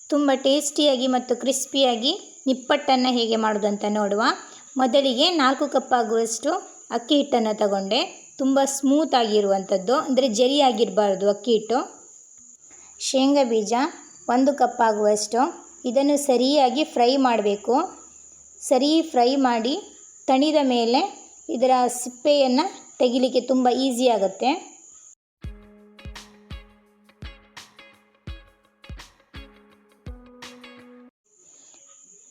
ತುಂಬ ಟೇಸ್ಟಿಯಾಗಿ ಮತ್ತು ಕ್ರಿಸ್ಪಿಯಾಗಿ ನಿಪ್ಪಟ್ಟನ್ನು ಹೇಗೆ ಮಾಡೋದು ಅಂತ ನೋಡುವ. ಮೊದಲಿಗೆ 4 ಕಪ್ ಆಗುವಷ್ಟು ಅಕ್ಕಿ ಹಿಟ್ಟನ್ನು ತಗೊಂಡೆ. ತುಂಬ ಸ್ಮೂತ್ ಆಗಿರುವಂಥದ್ದು, ಅಂದರೆ ಜರಿಯಾಗಿರಬಾರ್ದು ಅಕ್ಕಿ ಹಿಟ್ಟು. ಶೇಂಗಾ ಬೀಜ 1 ಕಪ್ ಆಗುವಷ್ಟು. ಇದನ್ನು ಸರಿಯಾಗಿ ಫ್ರೈ ಮಾಡಬೇಕು. ಸರಿ ಫ್ರೈ ಮಾಡಿ ತಣಿದ ಮೇಲೆ ಇದರ ಸಿಪ್ಪೆಯನ್ನು ತೆಗಿಲಿಕ್ಕೆ ತುಂಬ ಈಸಿ ಆಗುತ್ತೆ.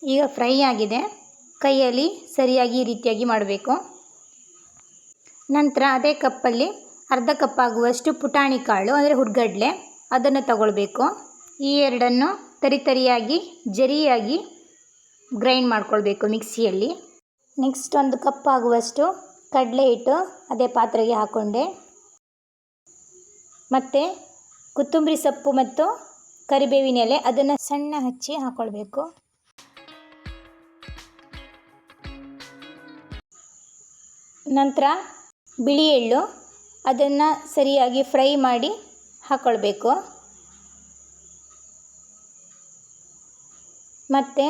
ಈಗ ಫ್ರೈ ಆಗಿದೆ. ಕೈಯಲ್ಲಿ ಸರಿಯಾಗಿ ಈ ರೀತಿಯಾಗಿ ಮಾಡಬೇಕು. ನಂತರ ಅದೇ ಕಪ್ಪಲ್ಲಿ ಅರ್ಧ ಕಪ್ ಆಗುವಷ್ಟು ಪುಟಾಣಿ ಕಾಳು, ಅಂದರೆ ಹುರ್ಗಡ್ಲೆ, ಅದನ್ನು ತಗೊಳ್ಬೇಕು. ಈ ಎರಡನ್ನು ತರಿಯಾಗಿ ಜರಿಯಾಗಿ ಗ್ರೈಂಡ್ ಮಾಡ್ಕೊಳ್ಬೇಕು ಮಿಕ್ಸಿಯಲ್ಲಿ. ನೆಕ್ಸ್ಟ್ 1 ಕಪ್ ಆಗುವಷ್ಟು ಕಡಲೆ ಹಿಟ್ಟು ಅದೇ ಪಾತ್ರೆಗೆ ಹಾಕ್ಕೊಂಡೆ. ಮತ್ತು ಕೊತ್ತಂಬರಿ ಸೊಪ್ಪು ಮತ್ತು ಕರಿಬೇವಿನ ಎಲೆ ಅದನ್ನು ಸಣ್ಣ ಹಚ್ಚಿ ಹಾಕ್ಕೊಳ್ಬೇಕು. ನಂತರ ಬಿಳಿ ಎಳ್ಳು ಅದನ್ನು ಸರಿಯಾಗಿ ಫ್ರೈ ಮಾಡಿ ಹಾಕ್ಕೊಳ್ಬೇಕು. ಮತ್ತು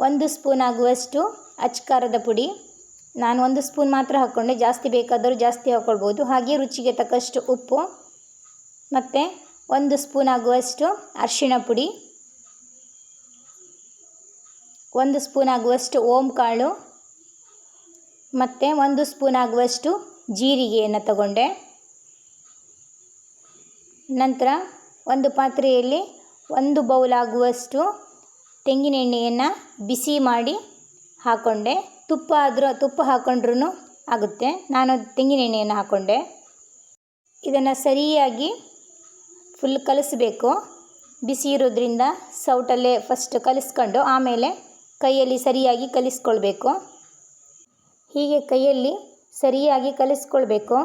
1 ಸ್ಪೂನ್ ಆಗುವಷ್ಟು ಅಚ್ಕಾರದ ಪುಡಿ. ನಾನು 1 ಸ್ಪೂನ್ ಮಾತ್ರ ಹಾಕ್ಕೊಂಡೆ, ಜಾಸ್ತಿ ಬೇಕಾದರೂ ಜಾಸ್ತಿ ಹಾಕ್ಕೊಳ್ಬೋದು. ಹಾಗೆ ರುಚಿಗೆ ತಕ್ಕಷ್ಟು ಉಪ್ಪು ಮತ್ತು 1 ಸ್ಪೂನ್ ಆಗುವಷ್ಟು ಅರಿಶಿಣ ಪುಡಿ, 1 ಸ್ಪೂನ್ ಆಗುವಷ್ಟು ಓಂ ಕಾಳು ಮತ್ತು 1 ಸ್ಪೂನ್ ಆಗುವಷ್ಟು ಜೀರಿಗೆಯನ್ನು ತಗೊಂಡೆ. ನಂತರ ಒಂದು ಪಾತ್ರೆಯಲ್ಲಿ 1 ಬೌಲ್ ಆಗುವಷ್ಟು ತೆಂಗಿನ ಎಣ್ಣೆಯನ್ನು ಬಿಸಿ ಮಾಡಿ ಹಾಕ್ಕೊಂಡೆ. ತುಪ್ಪ ಹಾಕ್ಕೊಂಡ್ರೂ ಆಗುತ್ತೆ. ನಾನು ತೆಂಗಿನ ಎಣ್ಣೆಯನ್ನು ಹಾಕ್ಕೊಂಡೆ. ಇದನ್ನು ಸರಿಯಾಗಿ ಫುಲ್ ಕಲಿಸ್ಬೇಕು. ಬಿಸಿ ಇರೋದ್ರಿಂದ ಸೌಟಲ್ಲೇ ಫಸ್ಟ್ ಕಲಿಸ್ಕೊಂಡು ಆಮೇಲೆ ಕೈಯಲ್ಲಿ ಸರಿಯಾಗಿ ಕಲಿಸ್ಕೊಳ್ಬೇಕು. ಹೀಗೆ ಕೈಯಲ್ಲಿ ಸರಿಯಾಗಿ ಕಲಿಸ್ಕೊಳ್ಬೇಕು.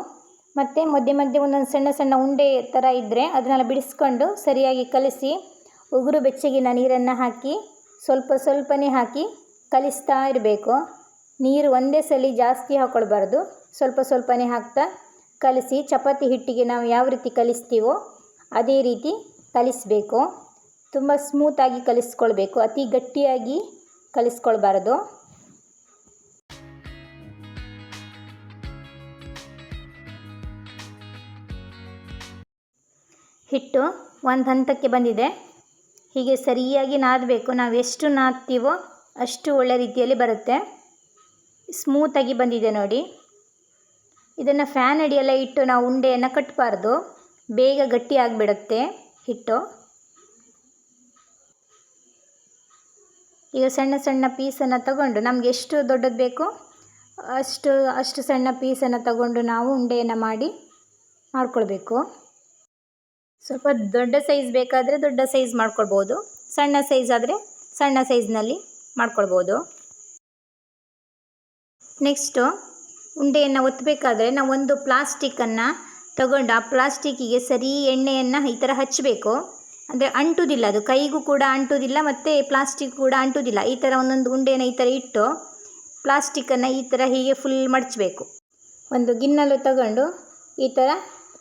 ಮತ್ತು ಮಧ್ಯೆ ಒಂದೊಂದು ಸಣ್ಣ ಸಣ್ಣ ಉಂಡೆ ಥರ ಇದ್ದರೆ ಅದನ್ನೆಲ್ಲ ಬಿಡಿಸ್ಕೊಂಡು ಸರಿಯಾಗಿ ಕಲಿಸಿ ಉಗುರು ಬೆಚ್ಚಗಿನ ನೀರನ್ನು ಹಾಕಿ ಸ್ವಲ್ಪನೇ ಹಾಕಿ ಕಲಿಸ್ತಾ ಇರಬೇಕು. ನೀರು ಒಂದೇ ಸಲ ಜಾಸ್ತಿ ಹಾಕ್ಕೊಳ್ಬಾರ್ದು, ಸ್ವಲ್ಪನೇ ಹಾಕ್ತಾ ಕಲಿಸಿ. ಚಪಾತಿ ಹಿಟ್ಟಿಗೆ ನಾವು ಯಾವ ರೀತಿ ಕಲಿಸ್ತೀವೋ ಅದೇ ರೀತಿ ಕಲಿಸಬೇಕು. ತುಂಬ ಸ್ಮೂತಾಗಿ ಕಲಿಸ್ಕೊಳ್ಬೇಕು, ಅತಿ ಗಟ್ಟಿಯಾಗಿ ಕಲಿಸ್ಕೊಳ್ಬಾರ್ದು. ಹಿಟ್ಟು ಒಂದು ಹಂತಕ್ಕೆ ಬಂದಿದೆ. ಹೀಗೆ ಸರಿಯಾಗಿ ನಾದಬೇಕು. ನಾವು ಎಷ್ಟು ನಾದ್ತೀವೋ ಅಷ್ಟು ಒಳ್ಳೆ ರೀತಿಯಲ್ಲಿ ಬರುತ್ತೆ. ಸ್ಮೂತಾಗಿ ಬಂದಿದೆ ನೋಡಿ. ಇದನ್ನು ಫ್ಯಾನ್ ಅಡಿಯೆಲ್ಲ ಇಟ್ಟು ನಾವು ಉಂಡೆಯನ್ನು ಕಟ್ಟಬಾರ್ದು, ಬೇಗ ಗಟ್ಟಿ ಆಗಿಬಿಡುತ್ತೆ ಹಿಟ್ಟು. ಈಗ ಸಣ್ಣ ಸಣ್ಣ ಪೀಸನ್ನು ತಗೊಂಡು ನಮಗೆ ಎಷ್ಟು ದೊಡ್ಡದು ಬೇಕು ಅಷ್ಟು ಸಣ್ಣ ಪೀಸನ್ನು ತಗೊಂಡು ನಾವು ಉಂಡೆಯನ್ನು ಮಾಡ್ಕೊಳ್ಬೇಕು. ಸ್ವಲ್ಪ ದೊಡ್ಡ ಸೈಜ್ ಬೇಕಾದರೆ ದೊಡ್ಡ ಸೈಜ್ ಮಾಡ್ಕೊಳ್ಬೋದು, ಸಣ್ಣ ಸೈಜ್ ಆದರೆ ಸಣ್ಣ ಸೈಜ್ನಲ್ಲಿ ಮಾಡ್ಕೊಳ್ಬೋದು. ನೆಕ್ಸ್ಟು ಉಂಡೆಯನ್ನು ಒತ್ತಬೇಕಾದ್ರೆ ನಾವು ಒಂದು ಪ್ಲಾಸ್ಟಿಕ್ಕನ್ನು ತಗೊಂಡು ಆ ಪ್ಲಾಸ್ಟಿಕ್ಕಿಗೆ ಸರಿ ಎಣ್ಣೆಯನ್ನು ಈ ಥರ ಹಚ್ಚಬೇಕು. ಅಂದರೆ ಅಂಟುವುದಿಲ್ಲ, ಅದು ಕೈಗೂ ಕೂಡ ಅಂಟುವುದಿಲ್ಲ ಮತ್ತು ಪ್ಲಾಸ್ಟಿಕ್ ಕೂಡ ಅಂಟುವುದಿಲ್ಲ. ಈ ಥರ ಒಂದೊಂದು ಉಂಡೆಯನ್ನು ಈ ಥರ ಇಟ್ಟು ಪ್ಲಾಸ್ಟಿಕ್ಕನ್ನು ಈ ಥರ ಹೀಗೆ ಫುಲ್ ಮಡಚಬೇಕು. ಒಂದು ಗಿನ್ನಲು ತಗೊಂಡು ಈ ಥರ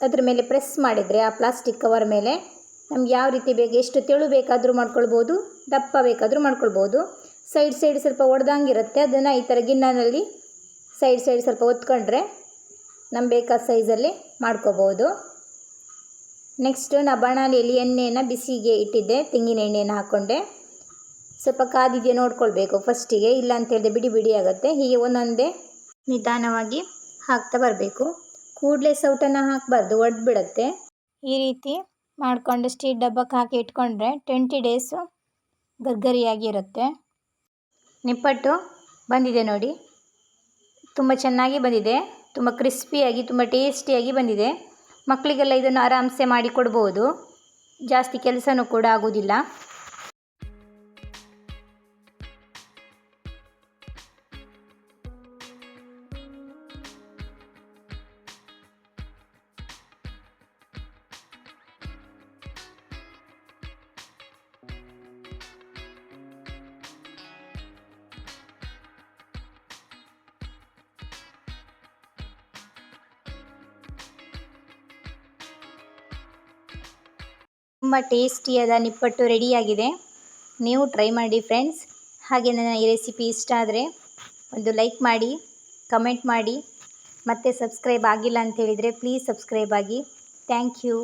ಅದ್ರ ಮೇಲೆ ಪ್ರೆಸ್ ಮಾಡಿದರೆ ಆ ಪ್ಲಾಸ್ಟಿಕ್ ಕವರ್ ಮೇಲೆ ನಮ್ಗೆ ಯಾವ ರೀತಿ ಬೇಕು, ಎಷ್ಟು ತೆಳು ಬೇಕಾದರೂ ಮಾಡ್ಕೊಳ್ಬೋದು, ದಪ್ಪ ಬೇಕಾದರೂ ಮಾಡ್ಕೊಳ್ಬೋದು. ಸೈಡ್ ಸ್ವಲ್ಪ ಒಡೆದಂಗಿರುತ್ತೆ. ಅದನ್ನು ಈ ಥರ ಗಿನ್ನನಲ್ಲಿ ಸೈಡ್ ಸ್ವಲ್ಪ ಒತ್ಕೊಂಡ್ರೆ ನಮ್ಗೆ ಬೇಕಾದ ಸೈಜಲ್ಲಿ ಮಾಡ್ಕೋಬೋದು. ನೆಕ್ಸ್ಟು ನಾ ಬಾಣಲಿಯಲ್ಲಿ ಎಣ್ಣೆಯನ್ನು ಬಿಸಿಗೆ ಇಟ್ಟಿದ್ದೆ, ತೆಂಗಿನ ಎಣ್ಣೆಯನ್ನು ಹಾಕ್ಕೊಂಡೆ. ಸ್ವಲ್ಪ ಕಾದಿದೆಯಾ ನೋಡ್ಕೊಳ್ಬೇಕು ಫಸ್ಟಿಗೆ, ಇಲ್ಲ ಅಂತ ಹೇಳಿದ್ರೆ ಬಿಡಿ ಆಗುತ್ತೆ. ಹೀಗೆ ಒಂದೊಂದೇ ನಿಧಾನವಾಗಿ ಹಾಕ್ತಾ ಬರಬೇಕು. ಕೂಡಲೇ ಸೌಟನ್ನು ಹಾಕಬಾರ್ದು, ಒಡೆದ್ಬಿಡತ್ತೆ. ಈ ರೀತಿ ಮಾಡಿಕೊಂಡು ಸ್ಟೀಲ್ ಡಬ್ಬಕ್ಕೆ ಹಾಕಿ ಇಟ್ಕೊಂಡ್ರೆ 20 ಡೇಸು ಗರ್ಗರಿಯಾಗಿರುತ್ತೆ. ನಿಪ್ಪಟ್ಟು ಬಂದಿದೆ ನೋಡಿ, ತುಂಬ ಚೆನ್ನಾಗಿ ಬಂದಿದೆ. ತುಂಬ ಕ್ರಿಸ್ಪಿಯಾಗಿ ತುಂಬ ಟೇಸ್ಟಿಯಾಗಿ ಬಂದಿದೆ. ಮಕ್ಕಳಿಗೆಲ್ಲ ಇದನ್ನು ಆರಾಮ್ಸೆ ಮಾಡಿ ಕೊಡ್ಬೋದು, ಜಾಸ್ತಿ ಕೆಲಸನೂ ಕೂಡ ಆಗೋದಿಲ್ಲ. ತುಂಬ ಟೇಸ್ಟಿಯಾದ ನಿಪ್ಪಟ್ಟು ರೆಡಿಯಾಗಿದೆ. ನೀವು ಟ್ರೈ ಮಾಡಿ ಫ್ರೆಂಡ್ಸ್. ಹಾಗೆ ನನ್ನ ಈ ರೆಸಿಪಿ ಇಷ್ಟ ಆದರೆ ಒಂದು ಲೈಕ್ ಮಾಡಿ, ಕಮೆಂಟ್ ಮಾಡಿ, ಮತ್ತೆ ಸಬ್ಸ್ಕ್ರೈಬ್ ಆಗಿಲ್ಲ ಅಂತ ಹೇಳಿದರೆ ಪ್ಲೀಸ್ ಸಬ್ಸ್ಕ್ರೈಬ್ ಆಗಿ. Thank you.